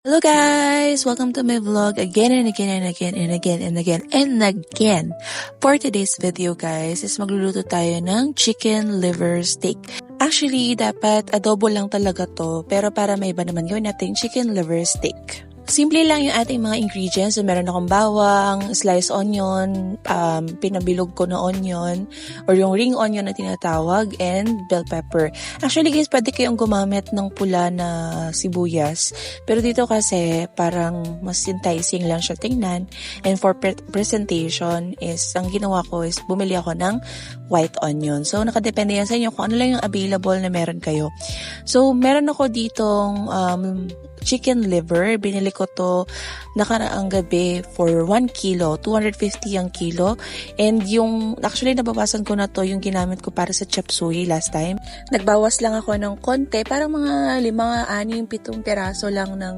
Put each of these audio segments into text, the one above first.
Hello guys! Welcome to my vlog again and again and again and again and again and again. For today's video guys is magluluto tayo ng chicken liver steak. Actually, dapat adobo lang talaga to, pero para may iba naman gawin natin chicken liver steak. Simple lang yung ating mga ingredients. So, meron akong bawang, sliced onion, pinabilog ko na onion, or yung ring onion na tinatawag, and bell pepper. Actually guys, pwede kayong gumamit ng pula na sibuyas. Pero dito kasi, parang mas enticing lang siya tingnan. And for presentation is, ang ginawa ko is, bumili ako ng white onion. So, nakadepende yan sa inyo kung ano lang yung available na meron kayo. So, meron ako ditong chicken liver. Binili ko to nakaraang gabi for 1 kilo. 250 ang kilo. And yung, actually nababasan ko na to yung ginamit ko para sa chop suey last time. Nagbawas lang ako ng konti. Parang mga 5, 6, 7 piraso lang ng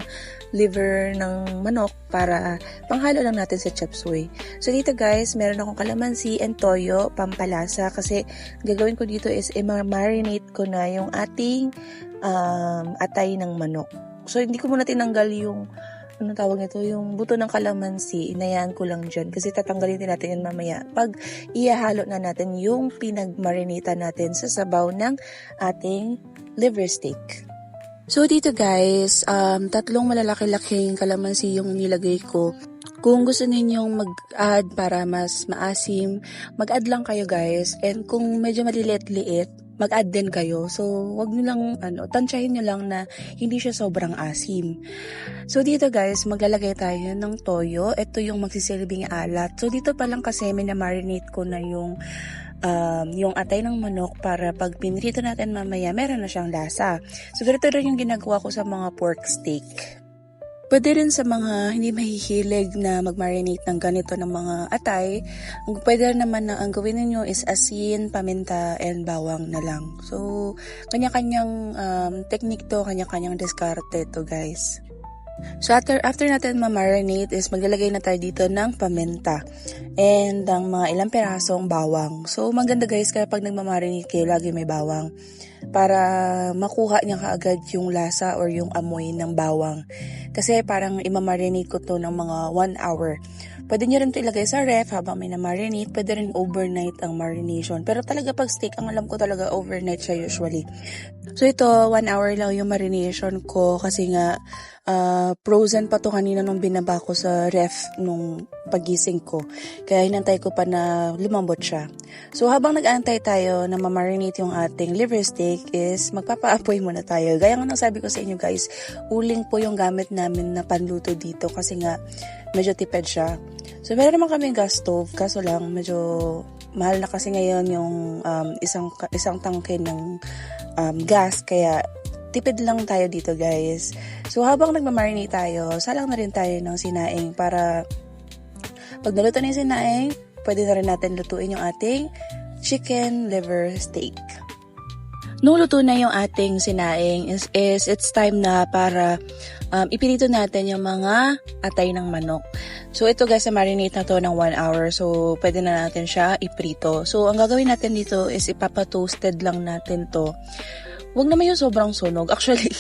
liver ng manok para panghalo lang natin sa chop suey. So dito guys, meron akong kalamansi and toyo, pampalasa. Kasi gagawin ko dito is marinate ko na yung ating atay ng manok. So, hindi ko muna tinanggal yung, anong tawag nito, yung buto ng kalamansi. Inayaan ko lang dyan kasi tatanggalin din natin yan mamaya. Pag ihahalo na natin yung pinagmarinita natin sa sabaw ng ating liver steak. So, dito guys, 3 malalaki-laking kalamansi yung nilagay ko. Kung gusto ninyong mag-add para mas maasim, mag-add lang kayo guys. And kung medyo maliliit-liit, mag-add din kayo. So, wag nyo lang, tansyahin nyo lang na hindi siya sobrang asim. So, dito guys, maglalagay tayo ng toyo. Ito yung magsisilbing alat. So, dito pa lang kasi minamarinate ko na yung atay ng manok para pag pinrito natin mamaya, meron na siyang lasa. So, ganito rin yung ginagawa ko sa mga pork steak. Pwede rin sa mga hindi mahihilig na mag-marinate ng ganito ng mga atay, pwede naman na ang gawin niyo is asin, paminta, and bawang na lang. So, kanya-kanyang technique to, kanya-kanyang diskarte to guys. So, after natin ma-marinate is maglalagay na tayo dito ng paminta and ang mga ilang perasong bawang. So, maganda guys kaya pag nagma-marinate kayo, lagi may bawang para makuha niya kaagad yung lasa or yung amoy ng bawang. Kasi parang imamarinate ko to ng mga 1 hour. Pwede nyo rin ito ilagay sa ref habang may na-marinate. Pwede rin overnight ang marination. Pero talaga pag steak, ang alam ko talaga overnight siya usually. So ito, 1 hour lang yung marination ko kasi nga frozen pa to kanina nung binaba ko sa ref nung pagising ko. Kaya hinantay ko pa na lumambot siya. So habang nag-aantay tayo na ma-marinate yung ating liver steak is magpapa-apoy muna tayo. Gaya nga nang sabi ko sa inyo guys, uling po yung gamit namin na panluto dito kasi nga medyo tipid siya. So meron naman kaming gas stove kaso lang medyo mahal na kasi ngayon yung isang tangke ng gas kaya tipid lang tayo dito guys. So habang nagmamarinate tayo, salang na rin tayo ng sinaing para pag naluto na yung sinaing, pwede na rin natin lutuin yung ating chicken liver steak. Nung luto na yung ating sinaing is it's time na para ipirito natin yung mga atay ng manok. So ito guys, marinate na to ng 1 hour. So pwede na natin siya iprito. So ang gagawin natin dito is ipapatoasted lang natin to. Huwag naman yung sobrang sunog. Actually,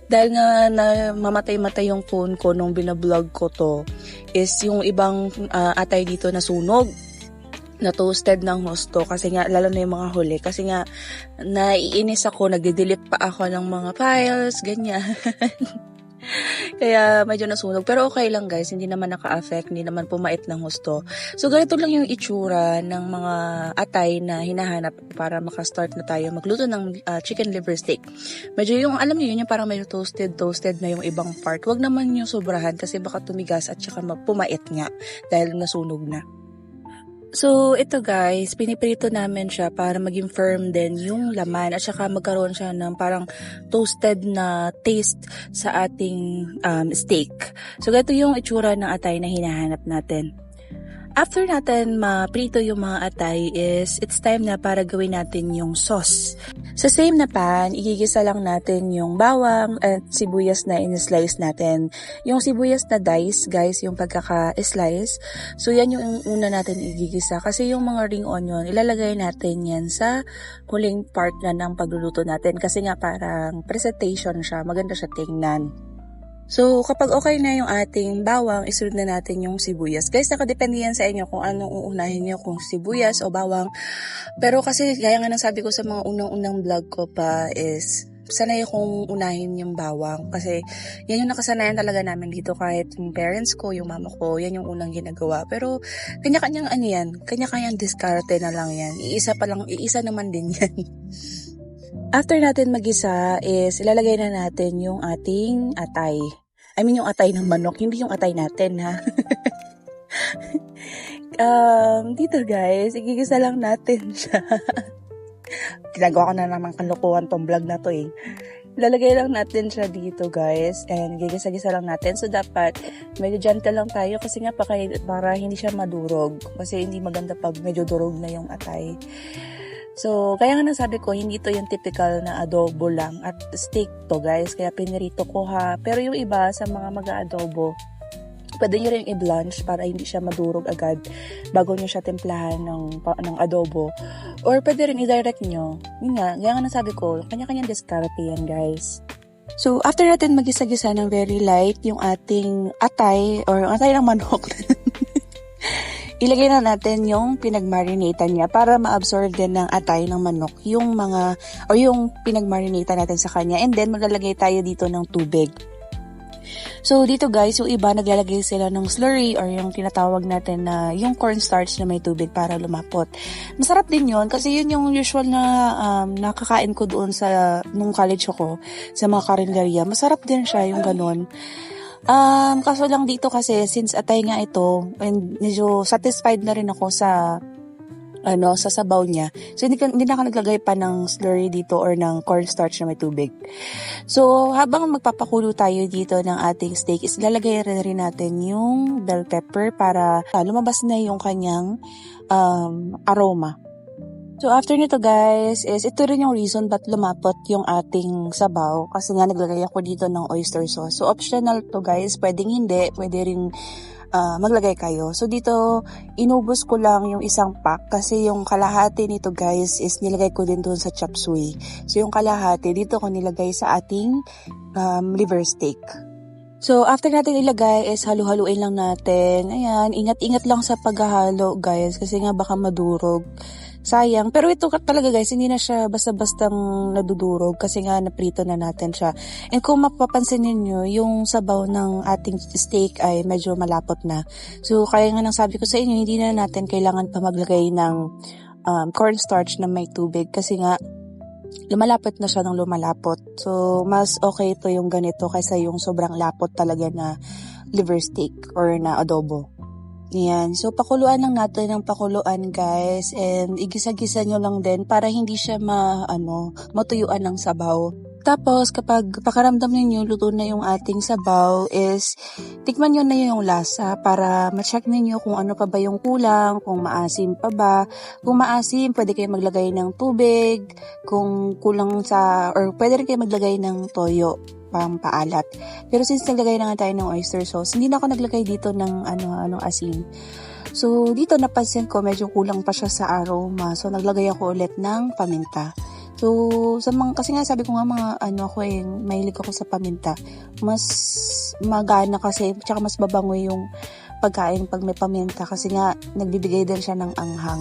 dahil nga mamatay-matay yung phone ko nung binablog ko to, is yung ibang atay dito na sunog, na toasted ng husto kasi nga lalo na yung mga huli kasi nga naiinis ako, nagde-delete pa ako ng mga files, ganyan. Kaya medyo nasunog. Pero okay lang guys, hindi naman naka-affect, hindi naman pumait ng husto. So ganito lang yung itsura ng mga atay na hinahanap para makastart na tayo magluto ng chicken liver steak. Medyo yung, alam niyo yun, yung parang medyo toasted na yung ibang part. Huwag naman yung sobrahan kasi baka tumigas at saka pumait nga dahil nasunog na. So, ito guys, piniprito namin siya para maging firm din yung laman at saka magkaroon siya ng parang toasted na taste sa ating steak. So, ganito yung itsura ng atay na hinahanap natin. After natin maprito yung mga atay is it's time na para gawin natin yung sauce. Sa same na pan, igigisa lang natin yung bawang at sibuyas na in-slice natin. Yung sibuyas na dice, guys, yung pagkaka-slice. So yan yung una natin igigisa kasi yung mga ring onion, ilalagay natin yan sa huling part na ng pagluluto natin kasi nga parang presentation siya, maganda siya tingnan. So, kapag okay na yung ating bawang, isunod na natin yung sibuyas. Guys, nakadepende yan sa inyo kung anong uunahin nyo, kung sibuyas o bawang. Pero kasi, gaya nga ng sabi ko sa mga unang-unang vlog ko pa is, sanay akong unahin yung bawang. Kasi, yan yung nakasanayan talaga namin dito. Kahit yung parents ko, yung mama ko, yan yung unang ginagawa. Pero, kanya-kanyang ano yan, kanya-kanyang diskarte na lang yan. Iisa naman din yan. After natin magisa is ilalagay na natin yung ating atay. I mean yung atay ng manok, hindi yung atay natin ha. Dito guys, igigisa lang natin siya. Ginagawa ko na naman kalukuhan tong vlog na to eh. Lalagay lang natin siya dito guys and gigisa-gisa lang natin. So dapat medyo gentle lang tayo kasi nga para hindi siya madurog. Kasi hindi maganda pag medyo durog na yung atay. So, kaya nga nasabi ko, hindi to yung typical na adobo lang at steak to guys, kaya pinirito ko ha. Pero yung iba sa mga mag-aadobo, pwede nyo rin i-blanch para hindi siya madurog agad bago nyo siya templahan ng adobo. Or pwede rin i-direct nyo. Yun nga, kaya nga nasabi ko, kanya-kanyang diskarte yan guys. So, after natin magisa-gisa ng very light yung ating atay or atay ng manok, ilagay na natin yung pinagmarinatan niya para ma-absorb din ng atay ng manok yung pinagmarinatan natin sa kanya. And then, maglalagay tayo dito ng tubig. So, dito guys, yung iba naglalagay sila ng slurry or yung tinatawag natin na yung cornstarch na may tubig para lumapot. Masarap din yun kasi yun yung usual na nakakain ko doon nung college ako sa mga karinderya. Masarap din siya yung ganun. Kaso lang dito kasi since atay nga ito and medyo satisfied na rin ako sa sabaw niya. So hindi na ako naglagay pa ng slurry dito or ng cornstarch na may tubig. So habang magpapakulo tayo dito ng ating steak is lalagay rin natin yung bell pepper para lumabas na yung kanyang aroma. So after nito guys, is ito rin yung reason ba't lumapot yung ating sabaw kasi nga naglagay ako dito ng oyster sauce. So optional to guys, pwedeng hindi, pwede rin maglagay kayo. So dito, inubos ko lang yung isang pack kasi yung kalahati nito guys is nilagay ko din doon sa chop suey. So yung kalahati dito ko nilagay sa ating liver steak. So, after natin ilagay is halu-haluin lang natin. Ayan, ingat-ingat lang sa paghahalo guys kasi nga baka madurog. Sayang. Pero ito talaga guys, hindi na siya basta-bastang nadudurog kasi nga naprito na natin siya. And kung mapapansin niyo yung sabaw ng ating steak ay medyo malapot na. So, kaya nga nang sabi ko sa inyo, hindi na natin kailangan pa maglagay ng cornstarch na may tubig kasi nga lumalapot na siya ng lumalapot. So, mas okay ito yung ganito kaysa yung sobrang lapot talaga na liver steak or na adobo. Ayan. So, pakuluan lang natin ng pakuluan, guys. And, igisa-gisa nyo lang din para hindi siya matuyuan ng sabaw. Tapos, kapag pakaramdam ninyo, luto na yung ating sabaw is, tikman nyo na yung lasa para ma-check ninyo kung ano pa ba yung kulang, kung maasim pa ba. Kung maasim, pwede kayo maglagay ng tubig. Kung kulang or pwede rin kayo maglagay ng toyo pang paalat. Pero since naglagay na nga tayo ng oyster sauce, hindi na ako naglagay dito ng asin. So, dito napansin ko medyo kulang pa siya sa aroma. So, naglagay ako ulit ng paminta. So, kasi nga sabi ko nga mahilig ako sa paminta. Mas magana kasi, tsaka mas babango yung pagkain pag may paminta kasi nga nagbibigay din siya ng anghang.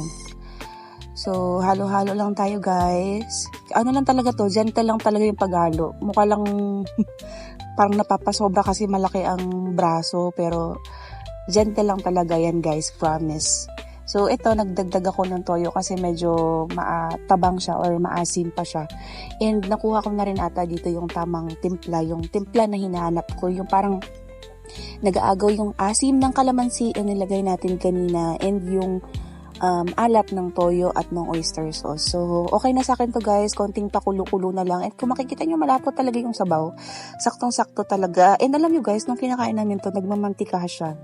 So, halo-halo lang tayo guys. Ano lang talaga to, gentle lang talaga yung paghalo. Mukha lang parang napapasobra kasi malaki ang braso, pero gentle lang talaga yan guys, promise. So, ito, nagdagdag ako ng toyo kasi medyo matabang siya or maasim pa siya. And nakuha ko na rin ata dito yung tamang timpla, yung timpla na hinahanap ko, yung parang nag-aagaw yung asim ng kalamansi ang nilagay natin kanina and yung alat ng toyo at ng oyster sauce. So, okay na sa akin to guys. Konting pakulo-kulo na lang. At kung makikita nyo, malapot talaga yung sabaw. Saktong-sakto talaga. And alam nyo guys, nung kinakain namin to, nagmamantika siya.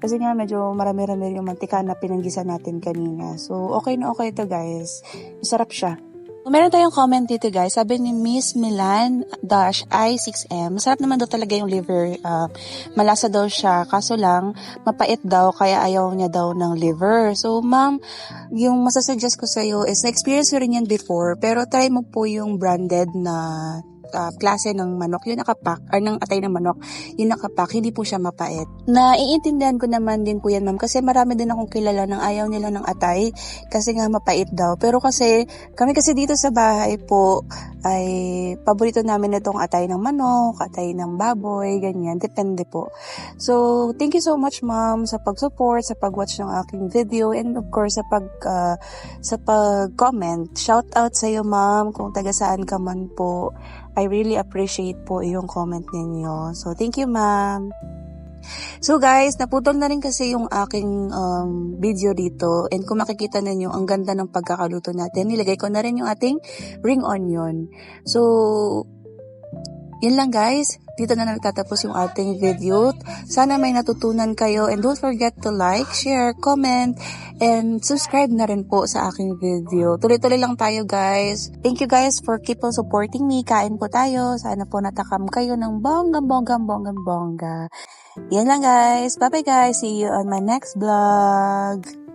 Kasi nga, medyo marami-rami yung mantika na pinanggisa natin kanina. So, okay na okay to guys. Masarap siya. Meron tayong comment dito guys. Sabi ni Miss Milan-I6M, masarap naman daw talaga yung liver. Malasa daw siya. Kaso lang, mapait daw kaya ayaw niya daw ng liver. So ma'am, yung masasuggest ko sa'yo is na-experience ko rin yan before. Pero try mo po yung branded na klase ng manok, yung nakapack, or ng atay ng manok, yung nakapack, hindi po siya mapait. Naiintindihan ko naman din po yan, ma'am, kasi marami din akong kilala ng ayaw nila ng atay, kasi nga mapait daw. Pero kasi, kami kasi dito sa bahay po, ay paborito namin itong atay ng manok, atay ng baboy, ganyan, depende po. So, thank you so much, ma'am, sa pag-support, sa pag-watch ng aking video, and of course, sa pag-comment. Shout out sa iyo, ma'am, kung taga saan ka man po. I really appreciate po yung comment ninyo. So, thank you, ma'am. So guys, naputol na rin kasi yung aking video dito, and kung makikita ninyo, ang ganda ng pagkakaluto natin. Nilagay ko na rin yung ating ring onion. So, yun lang guys. Dito na nagtatapos yung ating video. Sana may natutunan kayo, and don't forget to like, share, comment, and subscribe na rin po sa aking video. Tuloy-tuloy lang tayo guys. Thank you guys for keep on supporting me. Kain po tayo. Sana po natakam kayo ng bongga. Yan lang guys. Bye bye guys. See you on my next vlog.